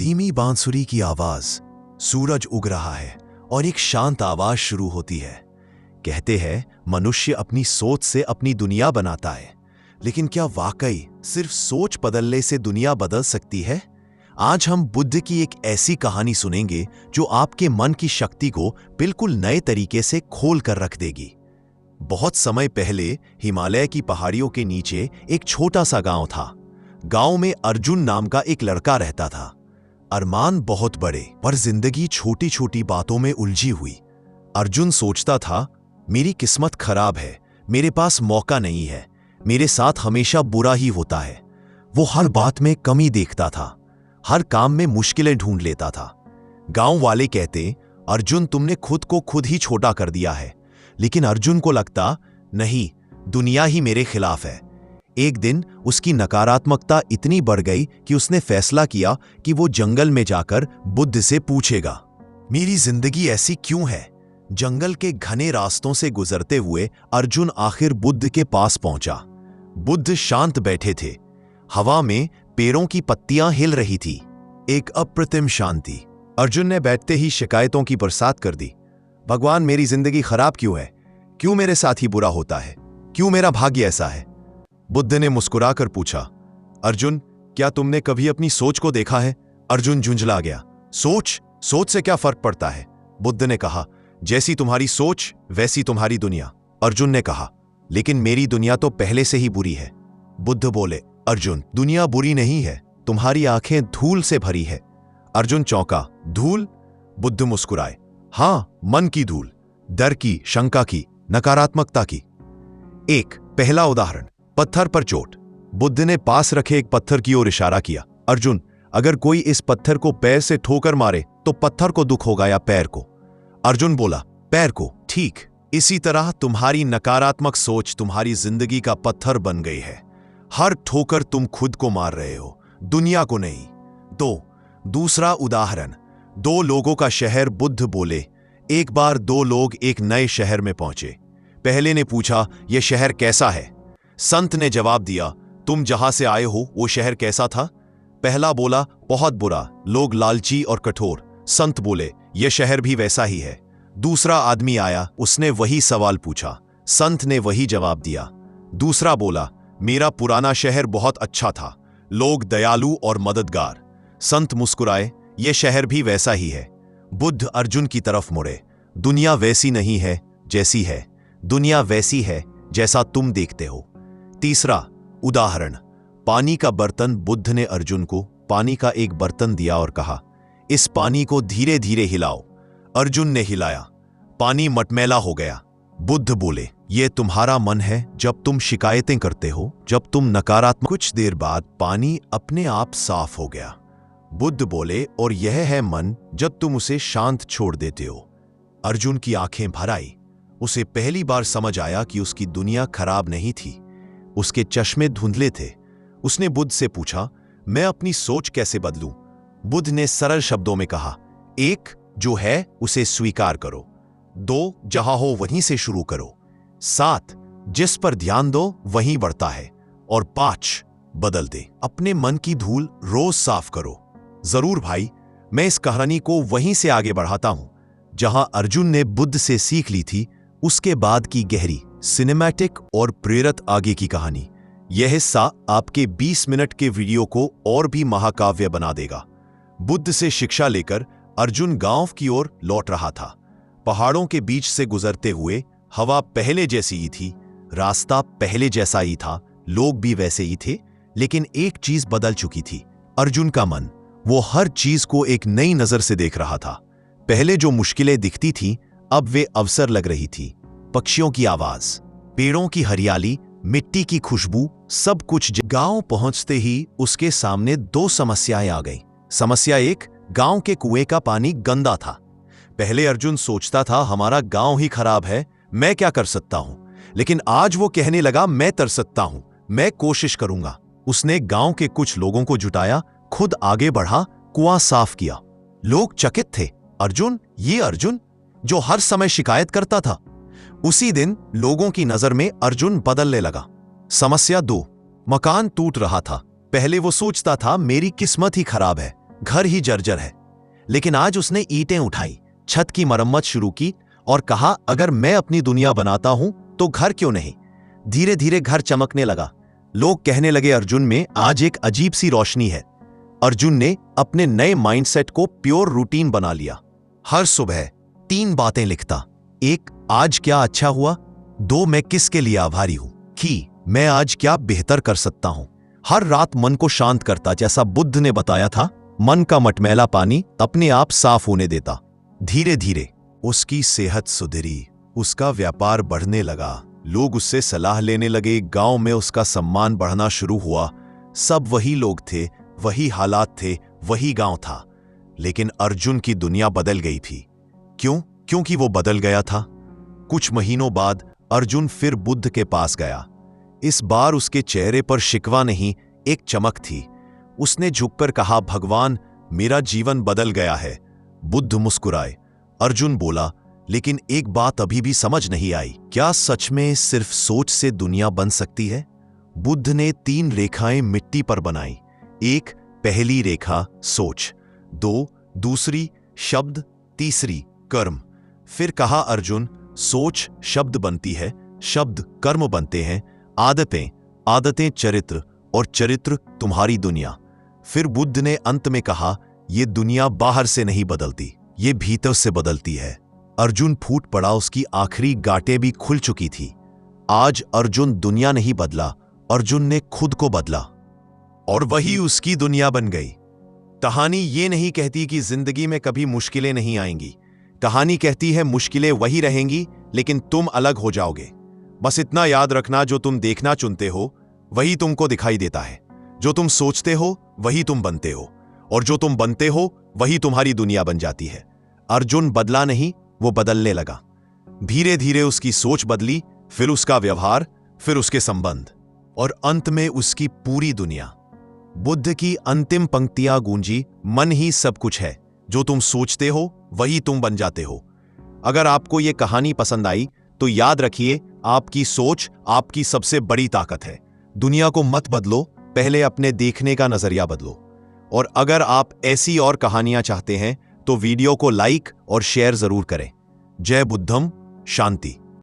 धीमी बांसुरी की आवाज, सूरज उग रहा है और एक शांत आवाज शुरू होती है। कहते हैं मनुष्य अपनी सोच से अपनी दुनिया बनाता है, लेकिन क्या वाकई सिर्फ सोच बदलने से दुनिया बदल सकती है? आज हम बुद्ध की एक ऐसी कहानी सुनेंगे जो आपके मन की शक्ति को बिल्कुल नए तरीके से खोल कर रख देगी। बहुत समय पहले हिमालय की पहाड़ियों के नीचे एक छोटा सा गांव था। गांव में अर्जुन नाम का एक लड़का रहता था। अरमान बहुत बड़े, पर जिंदगी छोटी छोटी बातों में उलझी हुई। अर्जुन सोचता था, मेरी किस्मत खराब है, मेरे पास मौका नहीं है, मेरे साथ हमेशा बुरा ही होता है। वो हर बात में कमी देखता था, हर काम में मुश्किलें ढूंढ लेता था। गांव वाले कहते, अर्जुन तुमने खुद को खुद ही छोटा कर दिया है। लेकिन अर्जुन को लगता, नहीं, दुनिया ही मेरे खिलाफ है। एक दिन उसकी नकारात्मकता इतनी बढ़ गई कि उसने फैसला किया कि वो जंगल में जाकर बुद्ध से पूछेगा, मेरी जिंदगी ऐसी क्यों है? जंगल के घने रास्तों से गुजरते हुए अर्जुन आखिर बुद्ध के पास पहुंचा। बुद्ध शांत बैठे थे। हवा में पेड़ों की पत्तियां हिल रही थी। एक अप्रतिम शांति। अर्जुन ने बैठते ही शिकायतों की बरसात कर दी। भगवान, मेरी जिंदगी खराब क्यों है? क्यों मेरे साथ ही बुरा होता है? क्यों मेरा भाग्य ऐसा है? बुद्ध ने मुस्कुराकर पूछा, अर्जुन, क्या तुमने कभी अपनी सोच को देखा है? अर्जुन झुंझला गया। सोच से क्या फर्क पड़ता है? बुद्ध ने कहा, जैसी तुम्हारी सोच वैसी तुम्हारी दुनिया। अर्जुन ने कहा, लेकिन मेरी दुनिया तो पहले से ही बुरी है। बुद्ध बोले, अर्जुन, दुनिया बुरी नहीं है, तुम्हारी आंखें धूल से भरी है। अर्जुन चौंका। धूल? बुद्ध मुस्कुराए, हां, मन की धूल, डर की, शंका की, नकारात्मकता की। एक पहला उदाहरण, पत्थर पर चोट। बुद्ध ने पास रखे एक पत्थर की ओर इशारा किया। अर्जुन, अगर कोई इस पत्थर को पैर से ठोकर मारे तो पत्थर को दुख होगा या पैर को? अर्जुन बोला, पैर को। ठीक इसी तरह तुम्हारी नकारात्मक सोच तुम्हारी जिंदगी का पत्थर बन गई है। हर ठोकर तुम खुद को मार रहे हो, दुनिया को नहीं। दूसरा उदाहरण, दो लोगों का शहर। बुद्ध बोले, एक बार दो लोग एक नए शहर में पहुंचे। पहले ने पूछा, यह शहर कैसा है? संत ने जवाब दिया, तुम जहां से आए हो वो शहर कैसा था? पहला बोला, बहुत बुरा, लोग लालची और कठोर। संत बोले, यह शहर भी वैसा ही है। दूसरा आदमी आया, उसने वही सवाल पूछा। संत ने वही जवाब दिया। दूसरा बोला, मेरा पुराना शहर बहुत अच्छा था, लोग दयालु और मददगार। संत मुस्कुराए, यह शहर भी वैसा ही है। बुद्ध अर्जुन की तरफ मुड़े, दुनिया वैसी नहीं है जैसी है, दुनिया वैसी है जैसा तुम देखते हो। तीसरा उदाहरण, पानी का बर्तन। बुद्ध ने अर्जुन को पानी का एक बर्तन दिया और कहा, इस पानी को धीरे धीरे हिलाओ। अर्जुन ने हिलाया, पानी मटमैला हो गया। बुद्ध बोले, यह तुम्हारा मन है जब तुम शिकायतें करते हो, जब तुम नकारात्मक। कुछ देर बाद पानी अपने आप साफ हो गया। बुद्ध बोले, और यह है मन जब तुम उसे शांत छोड़ देते हो। अर्जुन की आंखें भर आई। उसे पहली बार समझ आया कि उसकी दुनिया खराब नहीं थी, उसके चश्मे धुंधले थे। उसने बुद्ध से पूछा, मैं अपनी सोच कैसे बदलूं? बुद्ध ने सरल शब्दों में कहा, एक, जो है उसे स्वीकार करो। दो, जहां हो वहीं से शुरू करो। सात, जिस पर ध्यान दो वहीं बढ़ता है। और पांच, बदल दे। अपने मन की धूल रोज साफ करो। जरूर भाई, मैं इस कहानी को वहीं से आगे बढ़ाता हूं जहां अर्जुन ने बुद्ध से सीख ली थी। उसके बाद की गहरी, सिनेमैटिक और प्रेरक आगे की कहानी। यह हिस्सा आपके 20 मिनट के वीडियो को और भी महाकाव्य बना देगा। बुद्ध से शिक्षा लेकर अर्जुन गांव की ओर लौट रहा था। पहाड़ों के बीच से गुजरते हुए हवा पहले जैसी ही थी, रास्ता पहले जैसा ही था, लोग भी वैसे ही थे, लेकिन एक चीज बदल चुकी थी, अर्जुन का मन। वो हर चीज को एक नई नजर से देख रहा था। पहले जो मुश्किलें दिखती थीं, अब वे अवसर लग रही थी। पक्षियों की आवाज, पेड़ों की हरियाली, मिट्टी की खुशबू, सब कुछ। गांव पहुंचते ही उसके सामने दो समस्याएं आ गईं। समस्या एक, गांव के कुएं का पानी गंदा था। पहले अर्जुन सोचता था, हमारा गांव ही खराब है, मैं क्या कर सकता हूं? लेकिन आज वो कहने लगा, मैं कर सकता हूं, मैं कोशिश करूंगा। उसने गांव के कुछ लोगों को जुटाया, खुद आगे बढ़ा, कुआं साफ किया। लोग चकित थे, अर्जुन, ये अर्जुन जो हर समय शिकायत करता था। उसी दिन लोगों की नजर में अर्जुन बदलने लगा। समस्या दो, मकान टूट रहा था। पहले वो सोचता था, मेरी किस्मत ही खराब है, घर ही जर्जर है। लेकिन आज उसने ईंटें उठाई, छत की मरम्मत शुरू की और कहा, अगर मैं अपनी दुनिया बनाता हूं तो घर क्यों नहीं। धीरे धीरे घर चमकने लगा। लोग कहने लगे, अर्जुन में आज एक अजीब सी रोशनी है। अर्जुन ने अपने नए माइंडसेट को प्योर रूटीन बना लिया। हर सुबह 3 बातें लिखता। 1, आज क्या अच्छा हुआ। 2, मैं किसके लिए आभारी हूं। कि मैं आज क्या बेहतर कर सकता हूं। हर रात मन को शांत करता, जैसा बुद्ध ने बताया था, मन का मटमैला पानी अपने आप साफ होने देता। धीरे धीरे उसकी सेहत सुधरी, उसका व्यापार बढ़ने लगा, लोग उससे सलाह लेने लगे, गांव में उसका सम्मान बढ़ना शुरू हुआ। सब वही लोग थे, वही हालात थे, वही गांव था। लेकिन अर्जुन की दुनिया बदल गई थी। क्यों? क्योंकि वो बदल गया था। कुछ महीनों बाद अर्जुन फिर बुद्ध के पास गया। इस बार उसके चेहरे पर शिकवा नहीं, एक चमक थी। उसने झुककर कहा, भगवान, मेरा जीवन बदल गया है। बुद्ध मुस्कुराए। अर्जुन बोला, लेकिन एक बात अभी भी समझ नहीं आई, क्या सच में सिर्फ सोच से दुनिया बन सकती है। बुद्ध ने 3 रेखाएं मिट्टी पर बनाई। 1, पहली रेखा सोच। 2, दूसरी शब्द। तीसरी कर्म। फिर कहा, अर्जुन, सोच शब्द बनती है, शब्द कर्म बनते हैं, आदतें, आदतें चरित्र, और चरित्र तुम्हारी दुनिया। फिर बुद्ध ने अंत में कहा, यह दुनिया बाहर से नहीं बदलती, ये भीतर से बदलती है। अर्जुन फूट पड़ा, उसकी आखिरी गांठें भी खुल चुकी थी। आज अर्जुन दुनिया नहीं बदला, अर्जुन ने खुद को बदला और वही उसकी दुनिया बन गई। कहानी ये नहीं कहती कि जिंदगी में कभी मुश्किलें नहीं आएंगी। कहानी कहती है, मुश्किलें वही रहेंगी, लेकिन तुम अलग हो जाओगे। बस इतना याद रखना, जो तुम देखना चुनते हो वही तुमको दिखाई देता है। जो तुम सोचते हो वही तुम बनते हो, और जो तुम बनते हो वही तुम्हारी दुनिया बन जाती है। अर्जुन बदला नहीं, वो बदलने लगा। धीरे धीरे उसकी सोच बदली, फिर उसका व्यवहार, फिर उसके संबंध, और अंत में उसकी पूरी दुनिया। बुद्ध की अंतिम पंक्तियां गूंजी, मन ही सब कुछ है, जो तुम सोचते हो वही तुम बन जाते हो। अगर आपको ये कहानी पसंद आई तो याद रखिए, आपकी सोच आपकी सबसे बड़ी ताकत है। दुनिया को मत बदलो, पहले अपने देखने का नजरिया बदलो। और अगर आप ऐसी और कहानियां चाहते हैं तो वीडियो को लाइक और शेयर जरूर करें। जय बुद्धम, शांति।